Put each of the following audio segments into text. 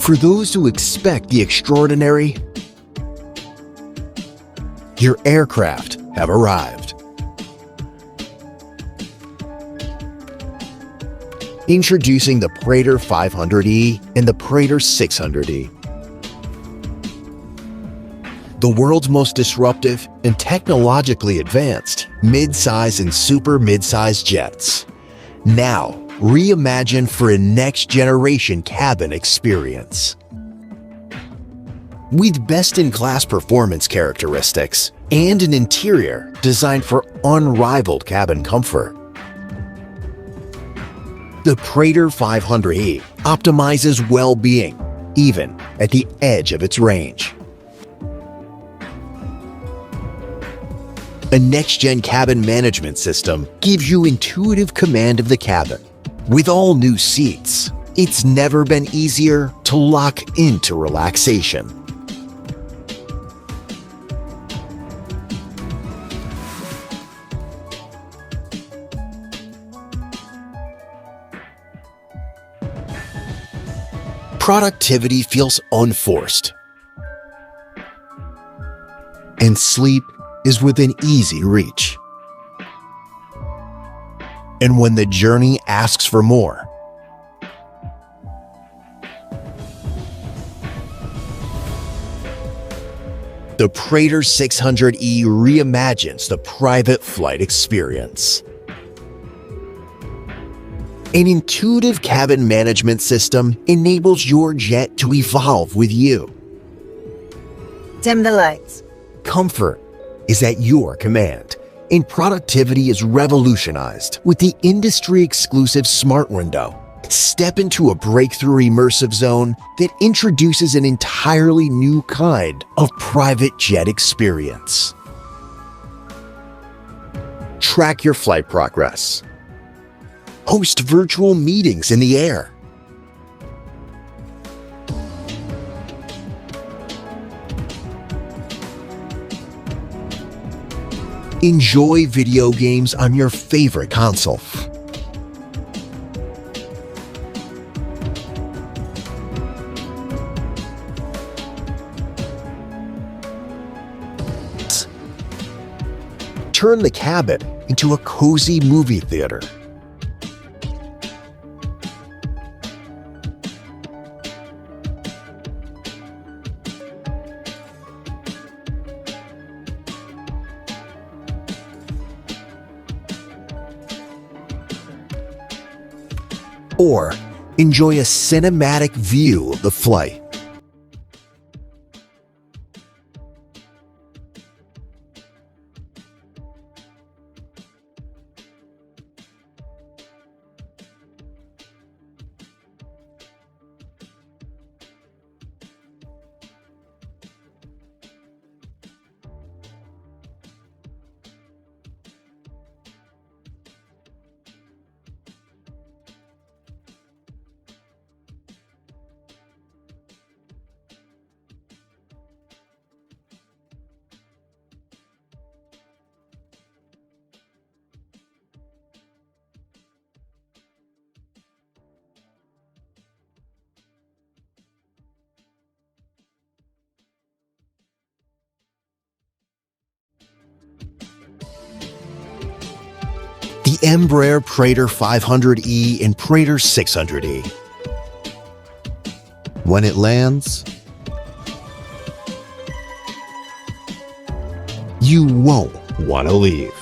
For those who expect the extraordinary, your aircraft have arrived. Introducing the Praetor 500E and the Praetor 600E. The world's most disruptive and technologically advanced mid-size and super mid-size jets. Now, reimagined for a next-generation cabin experience. With best-in-class performance characteristics and an interior designed for unrivaled cabin comfort. The Praetor 500E optimizes well-being, even at the edge of its range. A next-gen cabin management system gives you intuitive command of the cabin. With all new seats, it's never been easier to lock into relaxation. Productivity feels unforced, and sleep is within easy reach. And when the journey asks for more, the Praetor 600E reimagines the private flight experience. An intuitive cabin management system enables your jet to evolve with you. Dim the lights. Comfort is at your command, and productivity is revolutionized with the industry-exclusive Smart Window. Step into a breakthrough immersive zone that introduces an entirely new kind of private jet experience. Track your flight progress. Host virtual meetings in the air. Enjoy video games on your favorite console. Turn the cabin into a cozy movie theater. Or enjoy a cinematic view of the flight. The Embraer Praetor 500E and Praetor 600E. When it lands, you won't want to leave.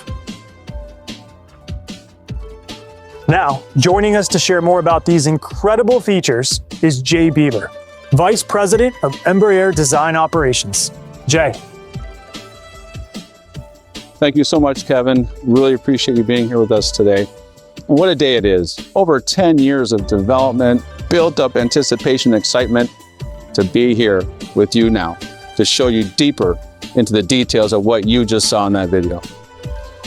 Now, joining us to share more about these incredible features is Jay Beaver, Vice President of Embraer Design Operations. Jay. Thank you so much, Kevin. Really appreciate you being here with us today. And what a day it is. Over 10 years of development, built up anticipation and excitement to be here with you now, to show you deeper into the details of what you just saw in that video.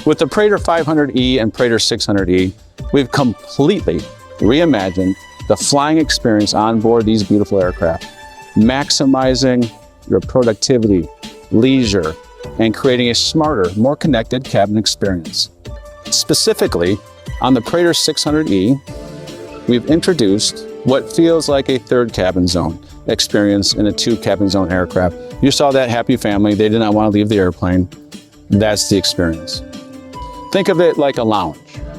With the Praetor 500E and Praetor 600E, we've completely reimagined the flying experience on board these beautiful aircraft, maximizing your productivity, leisure, and creating a smarter, more connected cabin experience. Specifically, on the Praetor 600E, we've introduced what feels like a third cabin zone experience in a 2-cabin zone aircraft. You saw that happy family. They did not want to leave the airplane. That's the experience. Think of it like a lounge,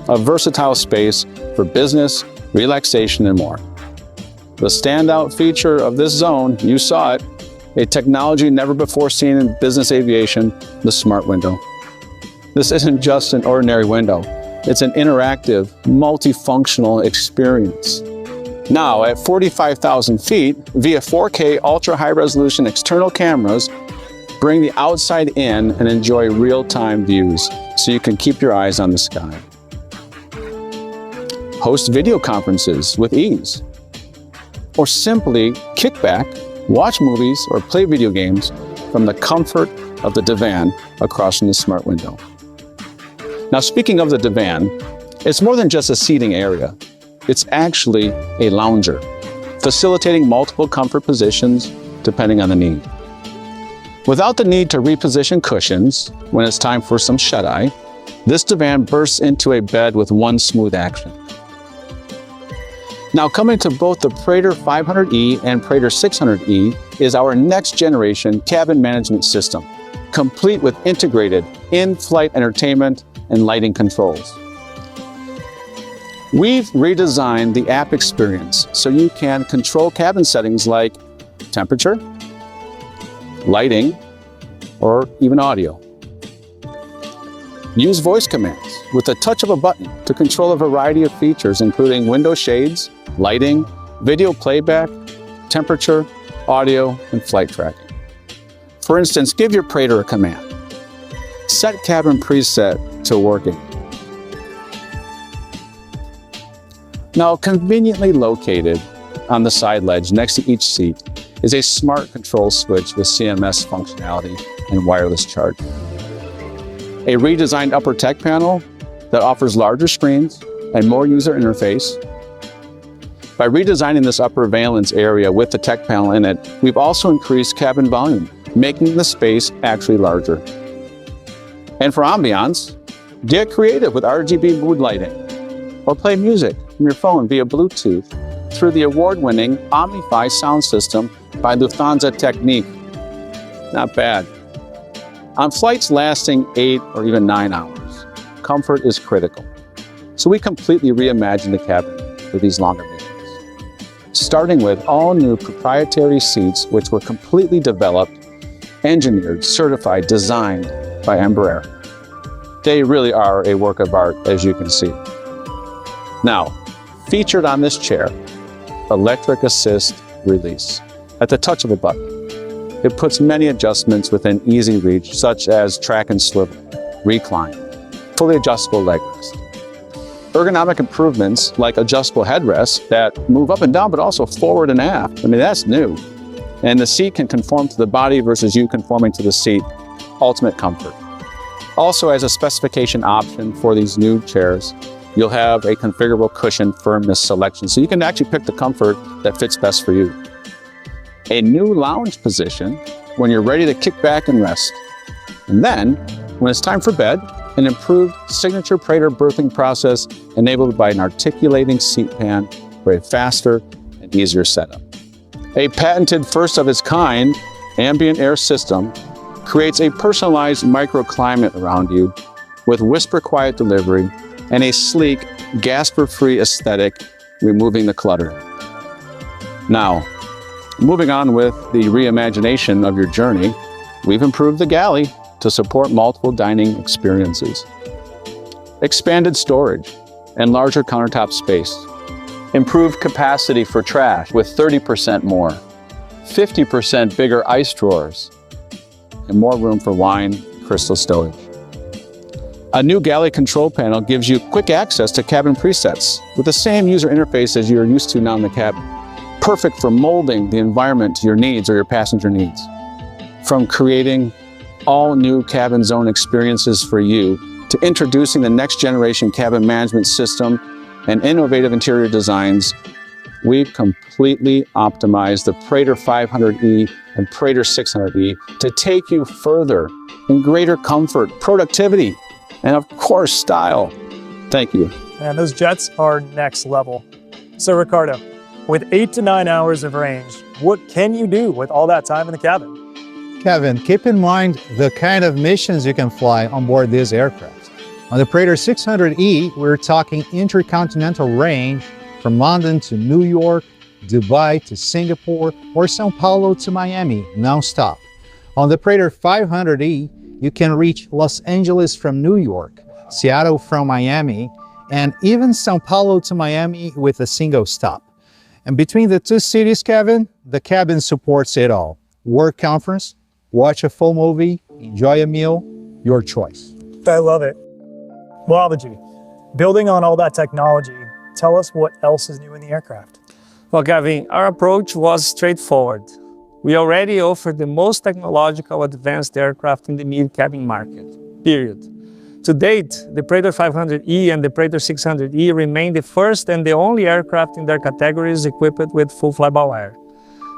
a versatile space for business, relaxation, and more. The standout feature of this zone, you saw it, a technology never before seen in business aviation, the smart window. This isn't just an ordinary window. It's an interactive, multifunctional experience. Now, at 45,000 feet, via 4K ultra-high resolution external cameras, bring the outside in and enjoy real-time views so you can keep your eyes on the sky. Host video conferences with ease. Or simply kick back, watch movies, or play video games from the comfort of the divan across from the smart window. Now, speaking of the divan, it's more than just a seating area. It's actually a lounger, facilitating multiple comfort positions depending on the need. Without the need to reposition cushions when it's time for some shut-eye, this divan bursts into a bed with one smooth action. Now, coming to both the Praetor 500E and Praetor 600E is our next generation cabin management system, complete with integrated in-flight entertainment and lighting controls. We've redesigned the app experience so you can control cabin settings like temperature, lighting, or even audio. Use voice commands with the touch of a button to control a variety of features, including window shades, lighting, video playback, temperature, audio, and flight tracking. For instance, give your Praetor a command. Set cabin preset to working. Now, conveniently located on the side ledge next to each seat is a smart control switch with CMS functionality and wireless charge. A redesigned upper tech panel that offers larger screens and more user interface. By redesigning this upper valence area with the tech panel in it, we've also increased cabin volume, making the space actually larger. And for ambiance, get creative with RGB mood lighting, or play music from your phone via Bluetooth through the award-winning Omnify sound system by Lufthansa Technik. Not bad. On flights lasting 8 or even 9 hours, comfort is critical. So we completely reimagined the cabin for these longer missions, starting with all new proprietary seats, which were completely developed, engineered, certified, designed by Embraer. They really are a work of art, as you can see. Now, featured on this chair, electric assist release. At the touch of a button, it puts many adjustments within easy reach, such as track and swivel, recline, fully adjustable leg rest. Ergonomic improvements like adjustable headrests that move up and down, but also forward and aft. I mean, that's new. And the seat can conform to the body versus you conforming to the seat. Ultimate comfort. Also, as a specification option for these new chairs, you'll have a configurable cushion firmness selection, so you can actually pick the comfort that fits best for you. A new lounge position when you're ready to kick back and rest. And then, when it's time for bed, an improved signature Praetor berthing process enabled by an articulating seat pan for a faster and easier setup. A patented first of its kind ambient air system creates a personalized microclimate around you with whisper quiet delivery and a sleek, gasper-free aesthetic, removing the clutter. Now, moving on with the reimagination of your journey, we've improved the galley to support multiple dining experiences. Expanded storage and larger countertop space. Improved capacity for trash with 30% more. 50% bigger ice drawers. And more room for wine, crystal stowage. A new galley control panel gives you quick access to cabin presets with the same user interface as you're used to now in the cabin. Perfect for molding the environment to your needs or your passenger needs. From creating all new cabin zone experiences for you to introducing the next generation cabin management system and innovative interior designs, we've completely optimized the Praetor 500E and Praetor 600E to take you further in greater comfort, productivity, and of course, style. Thank you. Man, those jets are next level. So Ricardo, With 8 to 9 hours of range, what can you do with all that time in the cabin? Kevin, keep in mind the kind of missions you can fly on board this aircraft. On the Praetor 600E, we're talking intercontinental range from London to New York, Dubai to Singapore, or Sao Paulo to Miami, non-stop. On the Praetor 500E, you can reach Los Angeles from New York, Seattle from Miami, and even Sao Paulo to Miami with a single stop. And between the two cities, Kevin, the cabin supports it all. Work conference, watch a full movie, enjoy a meal, your choice. I love it. Well, Abhijit, building on all that technology, tell us what else is new in the aircraft. Well, Gavin, our approach was straightforward. We already offer the most technological advanced aircraft in the mid-cabin market, period. To date, the Praetor 500E and the Praetor 600E remain the first and the only aircraft in their categories equipped with full fly-by-wire.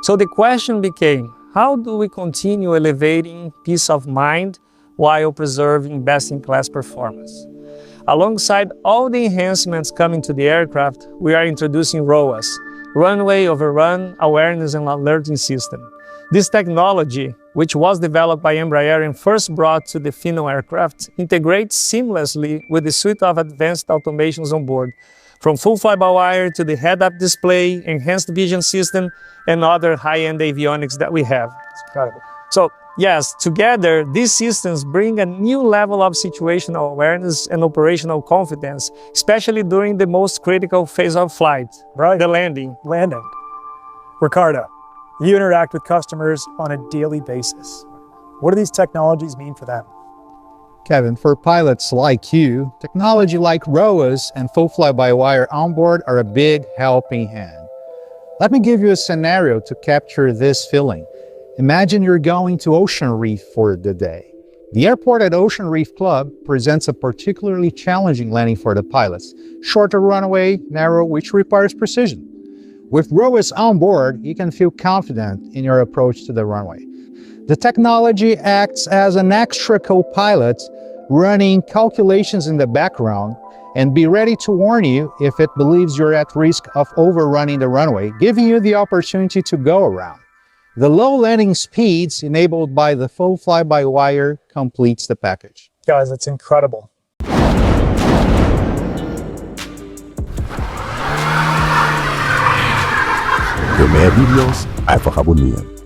So the question became, how do we continue elevating peace of mind while preserving best-in-class performance? Alongside all the enhancements coming to the aircraft, we are introducing ROAS, Runway Over Run Awareness and Alerting System. This technology, which was developed by Embraer and first brought to the Phenom aircraft, integrates seamlessly with the suite of advanced automations on board, from full fly-by-wire to the head-up display, enhanced vision system, and other high-end avionics that we have. It's incredible. So, yes, together, these systems bring a new level of situational awareness and operational confidence, especially during the most critical phase of flight, Right. the landing. Ricardo, you interact with customers on a daily basis. What do these technologies mean for them? Kevin, for pilots like you, technology like ROAS and full fly-by-wire onboard are a big helping hand. Let me give you a scenario to capture this feeling. Imagine you're going to Ocean Reef for the day. The airport at Ocean Reef Club presents a particularly challenging landing for the pilots. Shorter runway, narrow, which requires precision. With ROAS on board, you can feel confident in your approach to the runway. The technology acts as an extra co-pilot, running calculations in the background, and be ready to warn you if it believes you're at risk of overrunning the runway, giving you the opportunity to go around. The low landing speeds enabled by the full fly-by-wire completes the package. Guys, that's incredible. Für mehr Videos einfach abonnieren.